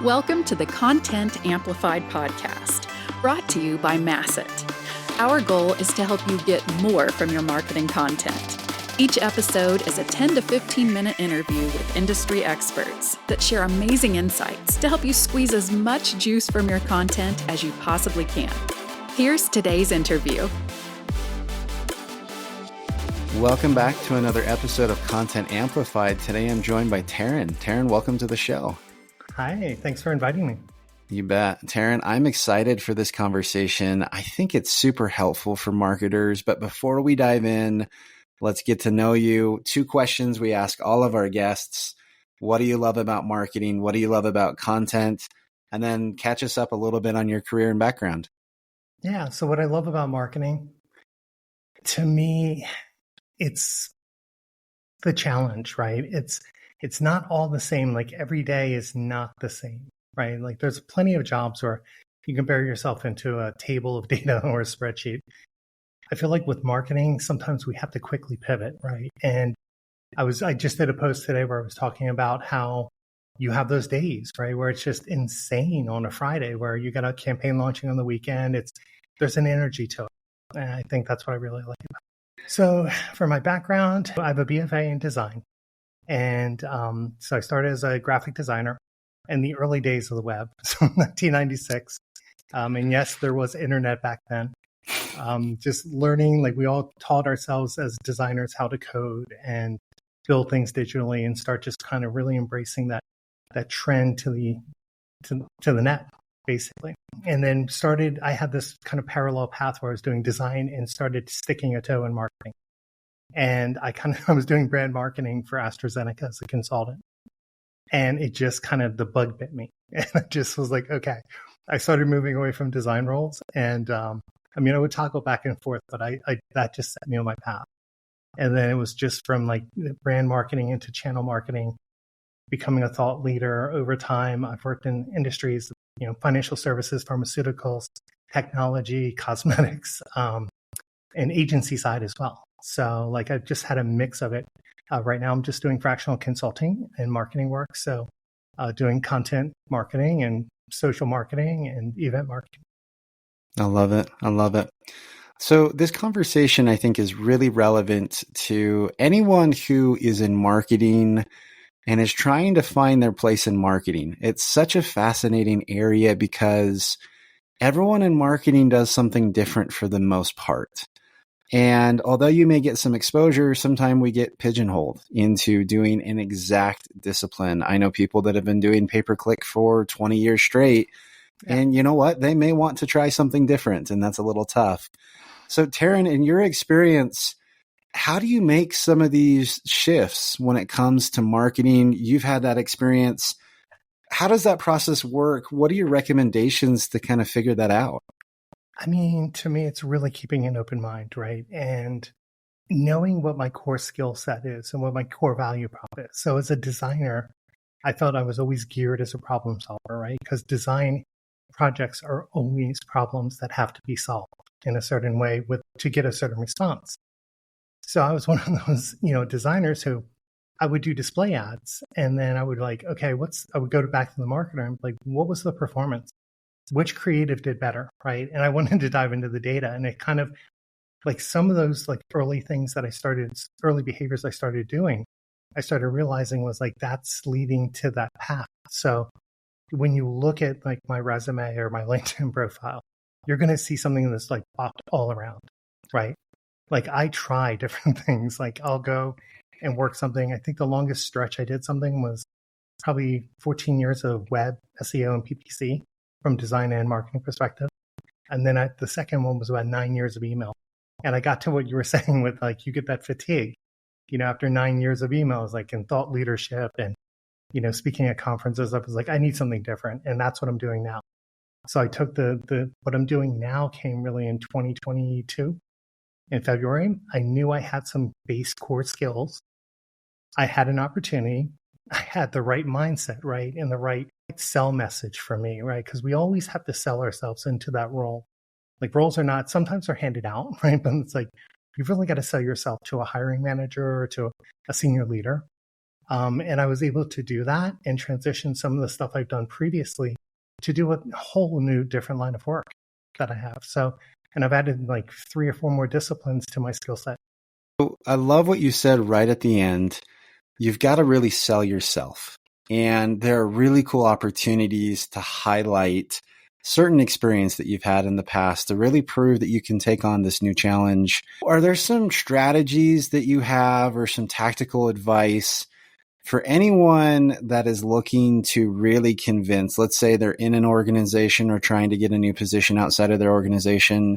Welcome to the Content Amplified podcast, brought to you by Masset. Our goal is to help you get more from your marketing content. Each episode is a 10 to 15 minute interview with industry experts that share amazing insights to help you squeeze as much juice from your content as you possibly can. Here's today's interview. Welcome back to another episode of Content Amplified. Today I'm joined by Taryn. Taryn, welcome to the show. Hi, thanks for inviting me. You bet. Taryn, I'm excited for this conversation. I think it's super helpful for marketers, but before we dive in, let's get to know you. 2 questions we ask all of our guests. What do you love about marketing? What do you love about content? And then catch us up a little bit on your career and background. Yeah, so what I love about marketing, to me, it's the challenge, right? It's not all the same. Like every day is not the same, right? Like there's plenty of jobs where you can bury yourself into a table of data or a spreadsheet. I feel like with marketing, sometimes we have to quickly pivot, right? And I just did a post today where I was talking about how you have those days, right, where it's just insane on a Friday, where you got a campaign launching on the weekend. There's an energy to it. And I think that's what I really like about it. So for my background, I have a BFA in design. And so I started as a graphic designer in the early days of the web, so 1996. And yes, there was internet back then. Just learning, like we all taught ourselves as designers how to code and build things digitally and start just kind of really embracing that trend to the net, basically. And then I had this kind of parallel path where I was doing design and started sticking a toe in marketing. And I was doing brand marketing for AstraZeneca as a consultant. And it just the bug bit me. And I just was like, okay. I started moving away from design roles. And I would toggle back and forth, but that just set me on my path. And then it was just from like brand marketing into channel marketing, becoming a thought leader over time. I've worked in industries, financial services, pharmaceuticals, technology, cosmetics, and agency side as well. So like I've just had a mix of it. Right now I'm just doing fractional consulting and marketing work. So doing content marketing and social marketing and event marketing. I love it. I love it. So this conversation, I think, is really relevant to anyone who is in marketing and is trying to find their place in marketing. It's such a fascinating area because everyone in marketing does something different for the most part. And although you may get some exposure, sometimes we get pigeonholed into doing an exact discipline. I know people that have been doing pay-per-click for 20 years straight. Yeah. And you know what? They may want to try something different, and that's a little tough. So Taryn, in your experience, how do you make some of these shifts when it comes to marketing? You've had that experience. How does that process work? What are your recommendations to kind of figure that out? To me, it's really keeping an open mind, right? And knowing what my core skill set is and what my core value prop is. So as a designer, I felt I was always geared as a problem solver, right? Because design projects are always problems that have to be solved in a certain way to get a certain response. So I was one of those, designers who I would do display ads, and then I would I would go back to the marketer and like, what was the performance? Which creative did better, right? And I wanted to dive into the data, and it kind of like some of those like early behaviors I started doing, I started realizing was like that's leading to that path. So when you look at like my resume or my LinkedIn profile, you're going to see something that's like popped all around, right? Like I try different things. Like I'll go and work something. I think the longest stretch I did something was probably 14 years of web, SEO, and PPC from design and marketing perspective. And then the second one was about 9 years of email. And I got to what you were saying with like, you get that fatigue, after 9 years of emails, like in thought leadership and, speaking at conferences, I was like, I need something different. And that's what I'm doing now. So I took what I'm doing now came really in 2022 in February. I knew I had some base core skills. I had an opportunity. I had the right mindset, right? And the right sell message for me, right? Because we always have to sell ourselves into that role. Like roles sometimes they're handed out, right? But it's like, you've really got to sell yourself to a hiring manager or to a senior leader. And I was able to do that and transition some of the stuff I've done previously to do a whole new different line of work that I have. So, and I've added like 3 or 4 more disciplines to my skill set. I love what you said right at the end. You've got to really sell yourself. And there are really cool opportunities to highlight certain experience that you've had in the past to really prove that you can take on this new challenge. Are there some strategies that you have or some tactical advice for anyone that is looking to really convince, let's say they're in an organization or trying to get a new position outside of their organization,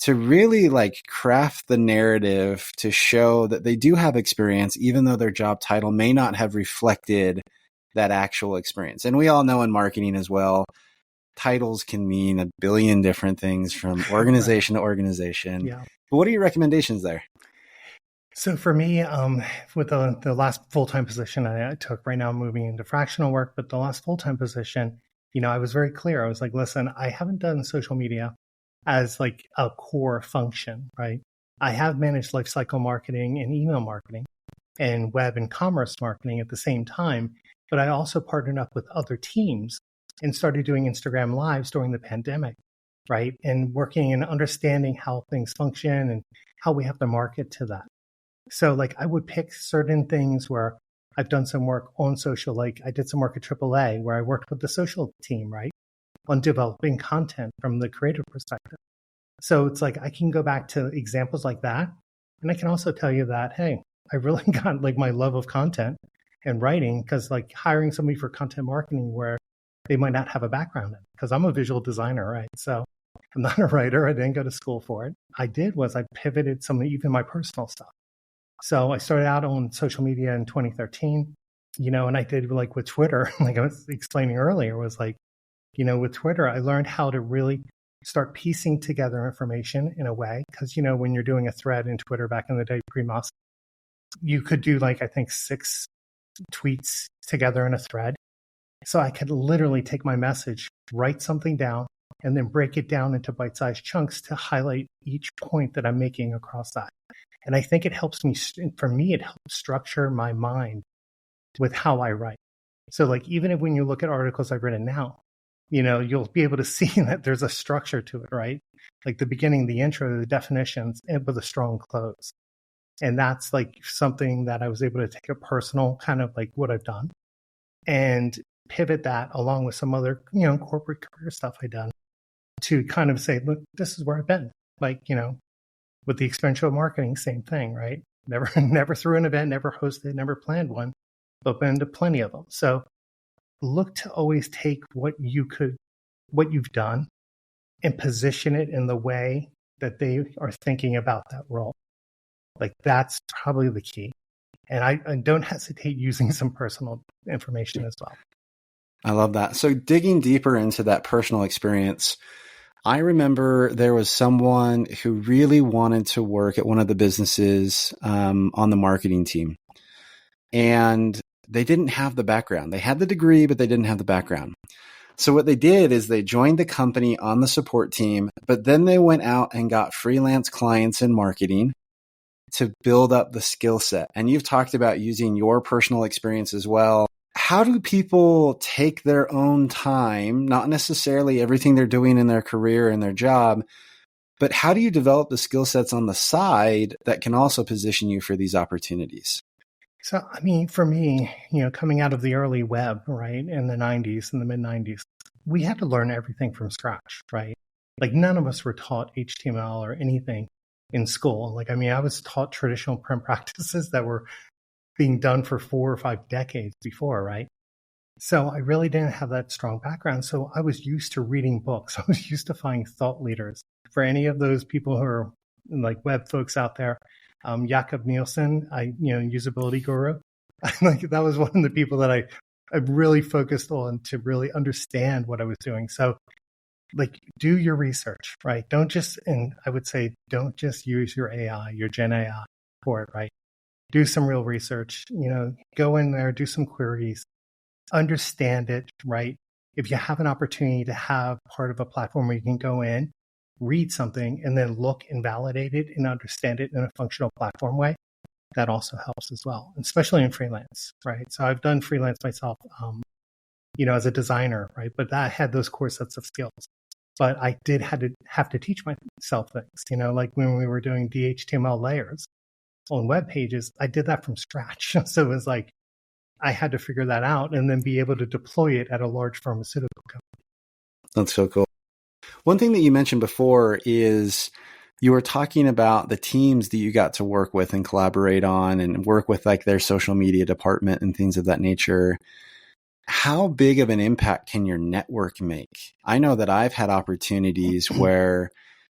to really like craft the narrative to show that they do have experience, even though their job title may not have reflected that actual experience? And we all know in marketing as well, titles can mean a billion different things from organization to organization. Yeah. But what are your recommendations there? So for me, with the last full-time position I took, right now I'm moving into fractional work, but the last full-time position, I was very clear. I was like, listen, I haven't done social media as like a core function, right? I have managed lifecycle marketing and email marketing and web and commerce marketing at the same time, but I also partnered up with other teams and started doing Instagram lives during the pandemic, right? And working and understanding how things function and how we have to market to that. So like I would pick certain things where I've done some work on social, like I did some work at AAA where I worked with the social team, right? On developing content from the creative perspective. So it's like I can go back to examples like that. And I can also tell you that, hey, I really got like my love of content and writing, because like hiring somebody for content marketing where they might not have a background in, because I'm a visual designer, right? So I'm not a writer. I didn't go to school for it. I did was I pivoted some of even my personal stuff. So I started out on social media in 2013, and I did like with Twitter, like I was explaining earlier, was like, with Twitter, I learned how to really start piecing together information in a way. Because, when you're doing a thread in Twitter back in the day, pre-Musk, you could do like, I think 6 tweets together in a thread. So I could literally take my message, write something down, and then break it down into bite-sized chunks to highlight each point that I'm making across that. And I think it helps me, for me, it helps structure my mind with how I write. So like, even if when you look at articles I've written now, you'll be able to see that there's a structure to it, right? Like the beginning, the intro, the definitions, and with a strong close. And that's like something that I was able to take a personal kind of like what I've done and pivot that along with some other, corporate career stuff I've done to kind of say, look, this is where I've been. Like, with the experiential marketing, same thing, right? Never threw an event, never hosted, never planned one, but been to plenty of them. So look to always take what you've done and position it in the way that they are thinking about that role. Like that's probably the key. And I don't hesitate using some personal information as well. I love that. So digging deeper into that personal experience, I remember there was someone who really wanted to work at one of the businesses on the marketing team. And they didn't have the background. They had the degree, but they didn't have the background. So what they did is they joined the company on the support team, but then they went out and got freelance clients in marketing to build up the skill set. And you've talked about using your personal experience as well. How do people take their own time, not necessarily everything they're doing in their career and their job, but how do you develop the skill sets on the side that can also position you for these opportunities? So, I mean, for me, coming out of the early web, right, in the 90s, in the mid 90s, we had to learn everything from scratch, right? Like none of us were taught HTML or anything in school. Like, I mean, I was taught traditional print practices that were being done for 4 or 5 decades before, right? So I really didn't have that strong background. So I was used to reading books. I was used to finding thought leaders. For any of those people who are like web folks out there, Jakob Nielsen, usability guru. Like that was one of the people that I really focused on to really understand what I was doing. So like do your research, right? And I would say, don't just use your AI, your Gen AI for it, right? Do some real research, go in there, do some queries, understand it, right? If you have an opportunity to have part of a platform where you can go in, read something, and then look and validate it and understand it in a functional platform way, that also helps as well, especially in freelance, right? So I've done freelance myself, as a designer, right? But I had those core sets of skills. But I did have to teach myself things, like when we were doing DHTML layers on web pages, I did that from scratch. So it was like I had to figure that out and then be able to deploy it at a large pharmaceutical company. That's so cool. One thing that you mentioned before is you were talking about the teams that you got to work with and collaborate on and work with like their social media department and things of that nature. How big of an impact can your network make? I know that I've had opportunities where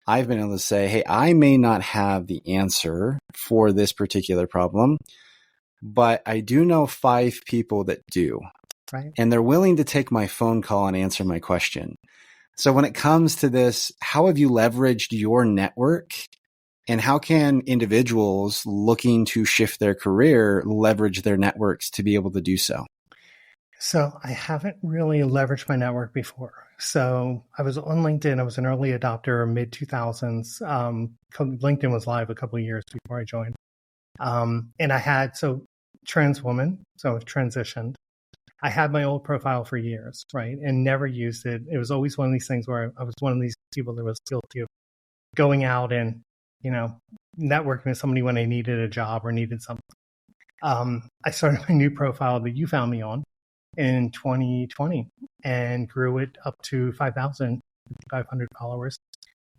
I've been able to say, hey, I may not have the answer for this particular problem, but I do know 5 people that do. Right. And they're willing to take my phone call and answer my question. So when it comes to this, how have you leveraged your network, and how can individuals looking to shift their career leverage their networks to be able to do so? So I haven't really leveraged my network before. So I was on LinkedIn. I was an early adopter, mid 2000s. LinkedIn was live a couple of years before I joined. And I had, trans woman, so I've transitioned. I had my old profile for years, right? And never used it. It was always one of these things where I was one of these people that was guilty of going out and, networking with somebody when I needed a job or needed something. I started my new profile that you found me on in 2020 and grew it up to 5,500 followers.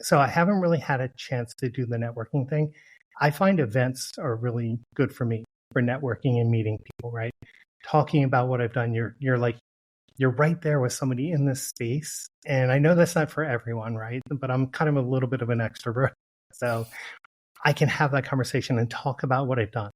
So I haven't really had a chance to do the networking thing. I find events are really good for me for networking and meeting people, right? Talking about what I've done. You're right there with somebody in this space. And I know that's not for everyone, right? But I'm kind of a little bit of an extrovert. So I can have that conversation and talk about what I've done,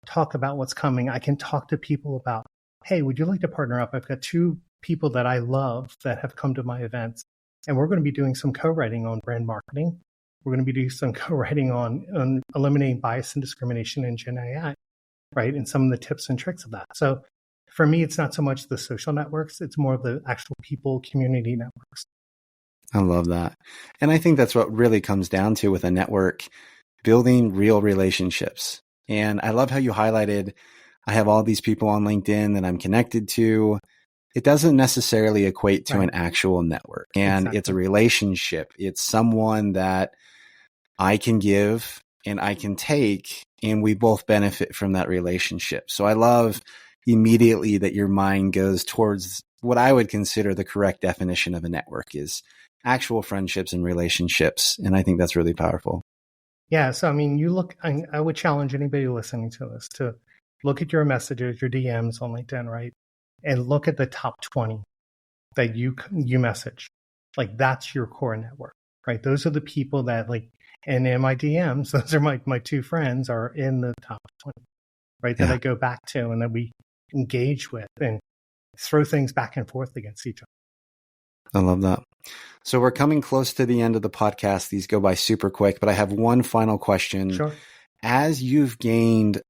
talk about what's coming. I can talk to people about, hey, would you like to partner up? I've got 2 people that I love that have come to my events, and we're going to be doing some co-writing on brand marketing. We're going to be doing some co-writing on eliminating bias and discrimination in Gen AI, right? And some of the tips and tricks of that. So for me, it's not so much the social networks, it's more of the actual people, community networks. I love that. And I think that's what really comes down to with a network, building real relationships. And I love how you highlighted, I have all these people on LinkedIn that I'm connected to. It doesn't necessarily equate to an actual network. And It's a relationship. It's someone that I can give and I can take, and we both benefit from that relationship. So I love immediately that your mind goes towards what I would consider the correct definition of a network is actual friendships and relationships. And I think that's really powerful. Yeah. So, I would challenge anybody listening to this to look at your messages, your DMs on LinkedIn, right? And look at the top 20 that you message. Like that's your core network, right? Those are the people that and in my DMs, those are my 2 friends are in the top 20, right? That I go back to and that we engage with and throw things back and forth against each other. I love that. So we're coming close to the end of the podcast. These go by super quick, but I have one final question. Sure. As you've gained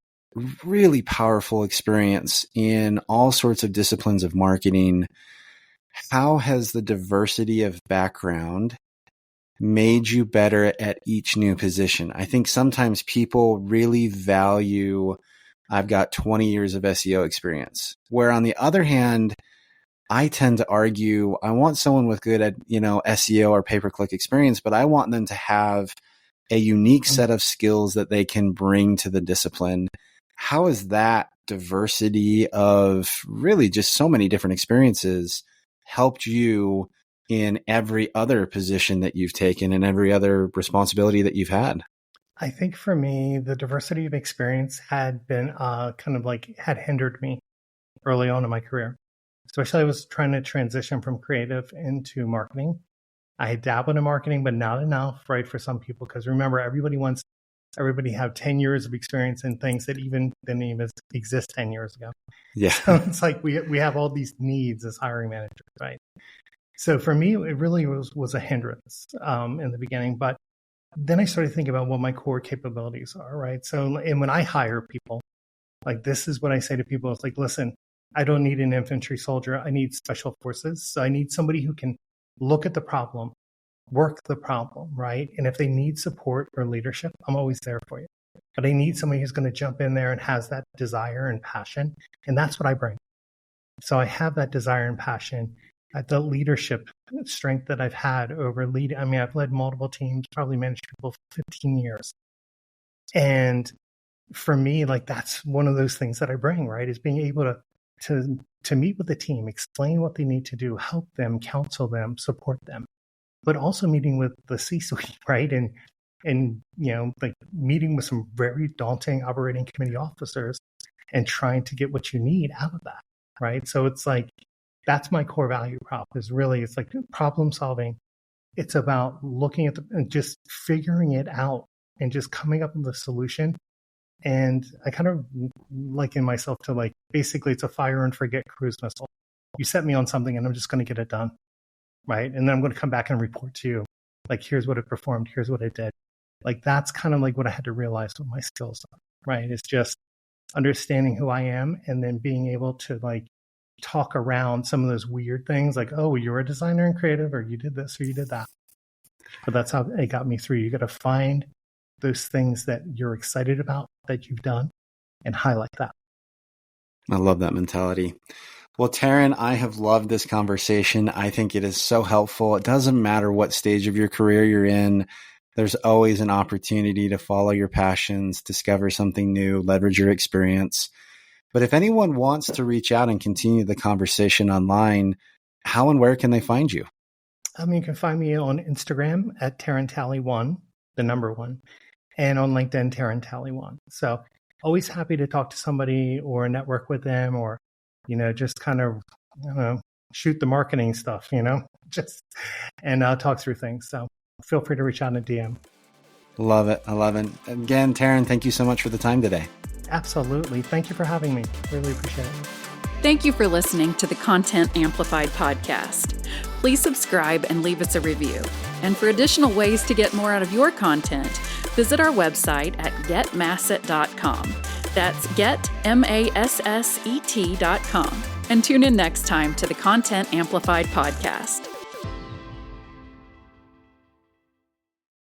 really powerful experience in all sorts of disciplines of marketing, how has the diversity of background made you better at each new position? I think sometimes people really value, I've got 20 years of SEO experience, where on the other hand, I tend to argue, I want someone with good at, SEO or pay-per-click experience, but I want them to have a unique set of skills that they can bring to the discipline. How has that diversity of really just so many different experiences helped you in every other position that you've taken and every other responsibility that you've had? I think for me, the diversity of experience had been had hindered me early on in my career. Especially I was trying to transition from creative into marketing. I had dabbled in marketing, but not enough, right, for some people. Because remember, everybody have 10 years of experience in things that didn't even exist 10 years ago. Yeah. So it's like we have all these needs as hiring managers, right? So for me, it really was a hindrance in the beginning. But then I started thinking about what my core capabilities are, right? So, and when I hire people, this is what I say to people. It's like, listen, I don't need an infantry soldier. I need special forces. So I need somebody who can look at the problem, work the problem, right? And if they need support or leadership, I'm always there for you. but I need somebody who's going to jump in there and has that desire and passion. And that's what I bring. So I have that desire and passion, the leadership strength that I've had over leading. I mean, I've led multiple teams, probably managed people for 15 years. And for me, like, that's one of those things that I bring, right? Is being able to meet with the team, explain what they need to do, help them, counsel them, support them, but also meeting with the C-suite, right? And like meeting with some very daunting operating committee officers and trying to get what you need out of that, right? So it's like, that's my core value prop, is really, it's like problem solving. It's about looking at and just figuring it out and just coming up with a solution. And I kind of liken myself to, like, basically it's a fire and forget cruise missile. You set me on something and I'm just going to get it done, right? And then I'm going to come back and report to you, like, here's what it performed, here's what it did. Like, that's kind of like what I had to realize with my skills, right? It's just understanding who I am and then being able to, like, talk around some of those weird things, like, oh, you're a designer and creative, or you did this or you did that. But that's how it got me through. You got to find those things that you're excited about that you've done and highlight that. I love that mentality. Well, Taryn, I have loved this conversation. I think it is so helpful. It doesn't matter what stage of your career you're in. There's always an opportunity to follow your passions, discover something new, leverage your experience. But if anyone wants to reach out and continue the conversation online, how and where can they find you? You can find me on Instagram at Tarantally1, the number 1, and on LinkedIn, Tarantally1. So always happy to talk to somebody or network with them, or, just kind of, shoot the marketing stuff, just, and talk through things. So feel free to reach out in a DM. Love it. I love it. Again, Taryn, thank you so much for the time today. Absolutely. Thank you for having me. Really appreciate it. Thank you for listening to the Content Amplified podcast. Please subscribe and leave us a review. And for additional ways to get more out of your content, visit our website at getmasset.com. That's getmasset.com. And tune in next time to the Content Amplified podcast.